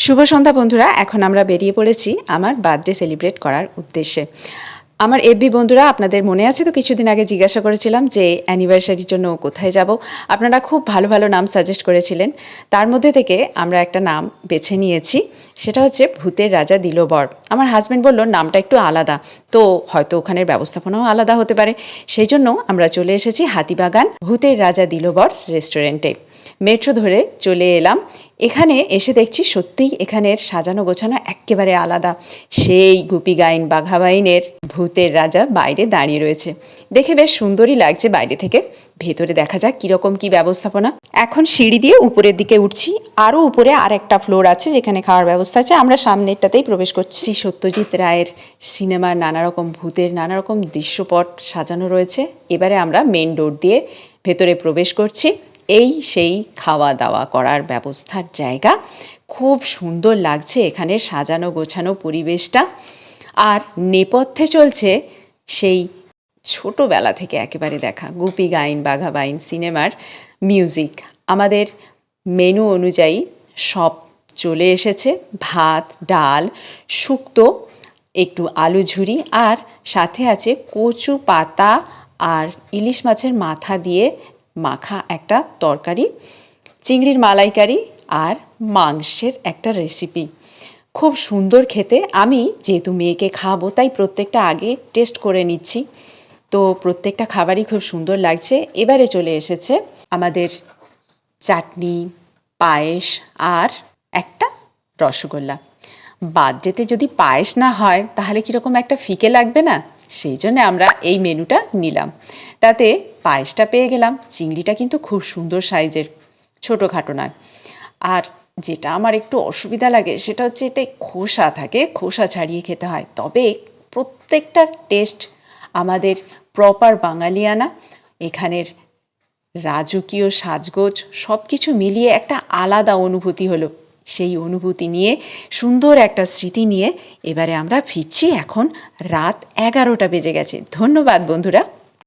শুভ সন্ধ্যা বন্ধুরা। এখন আমরা বেরিয়ে পড়েছি আমার বার্থডে সেলিব্রেট করার উদ্দেশ্যে। আমার এফবি বন্ধুরা, আপনাদের মনে আছে তো কিছুদিন আগে জিজ্ঞাসা করেছিলাম যে অ্যানিভার্সারির জন্য কোথায় যাব। আপনারা খুব ভালো ভালো নাম সাজেস্ট করেছিলেন। তার মধ্যে থেকে আমরা একটা নাম বেছে নিয়েছি, সেটা হচ্ছে ভূতের রাজা দিল বর। আমার হাজব্যান্ড বলল নামটা একটু আলাদা, তো হয়তো ওখানের ব্যবস্থাপনাও আলাদা হতে পারে। সেই জন্য আমরা চলে এসেছি হাতিবাগান ভূতের রাজা দিল বর রেস্টুরেন্টে। মেট্রো ধরে চলে এলাম। এখানে এসে দেখছি সত্যিই এখানের সাজানো গোছানো একেবারে আলাদা। সেই গুপি গাইন বাঘা বাইনের ভূতের রাজা বাইরে দাঁড়িয়ে রয়েছে, দেখে বেশ সুন্দরই লাগছে বাইরে থেকে। ভেতরে দেখা যাক কীরকম কী ব্যবস্থাপনা। এখন সিঁড়ি দিয়ে উপরের দিকে উঠছি, আরও উপরে আর একটা ফ্লোর আছে যেখানে খাওয়ার ব্যবস্থা আছে। আমরা সামনেরটাতেই প্রবেশ করছি। সত্যজিৎ রায়ের সিনেমার নানা রকম ভূতের নানা রকম দৃশ্যপট সাজানো রয়েছে। এবারে আমরা মেন ডোর দিয়ে ভেতরে প্রবেশ করছি। এই সেই খাওয়া দাওয়া করার ব্যবস্থার জায়গা। খুব সুন্দর লাগছে এখানে সাজানো গোছানো পরিবেশটা। আর নেপথ্যে চলছে সেই ছোটোবেলা থেকে একেবারে দেখা গুপি গাইন বাঘা বাইন সিনেমার মিউজিক। আমাদের মেনু অনুযায়ী সব চলে এসেছে। ভাত, ডাল, শুক্তো, একটু আলু ঝুরি, আর সাথে আছে কচু পাতা আর ইলিশ মাছের মাথা দিয়ে মাখা একটা তরকারি, চিংড়ির মালাইকারি আর মাংসের একটা রেসিপি। খুব সুন্দর খেতে। আমি যেহেতু মেয়েকে খাবো তাই প্রত্যেকটা আগে টেস্ট করে নিচ্ছি। তো প্রত্যেকটা খাবারই খুব সুন্দর লাগছে। এবারে চলে এসেছে আমাদের চাটনি, পায়েস আর একটা রসগোল্লা। বার্থডেতে যদি পায়েস না হয় তাহলে কীরকম একটা ফিকে লাগবে না? সেই জন্য আমরা এই মেনুটা নিলাম। তাতে পায়েসটা পেয়ে গেলাম। চিংড়িটা কিন্তু খুব সুন্দর সাইজের, ছোটোখাটো নয়। আর যেটা আমার একটু অসুবিধা লাগে সেটা হচ্ছে এতে খোসা থাকে, খোসা ছাড়িয়ে খেতে হয়। তবে প্রত্যেকটার টেস্ট আমাদের প্রপার বাঙালিয়ানা। এখানের রাজকীয় সাজগোজ সব কিছু মিলিয়ে একটা আলাদা অনুভূতি হলো। সেই অনুভূতি নিয়ে সুন্দর একটা স্মৃতি নিয়ে এবারে আমরা ফিরছি। এখন রাত 11টা বেজে গেছে। ধন্যবাদ বন্ধুরা।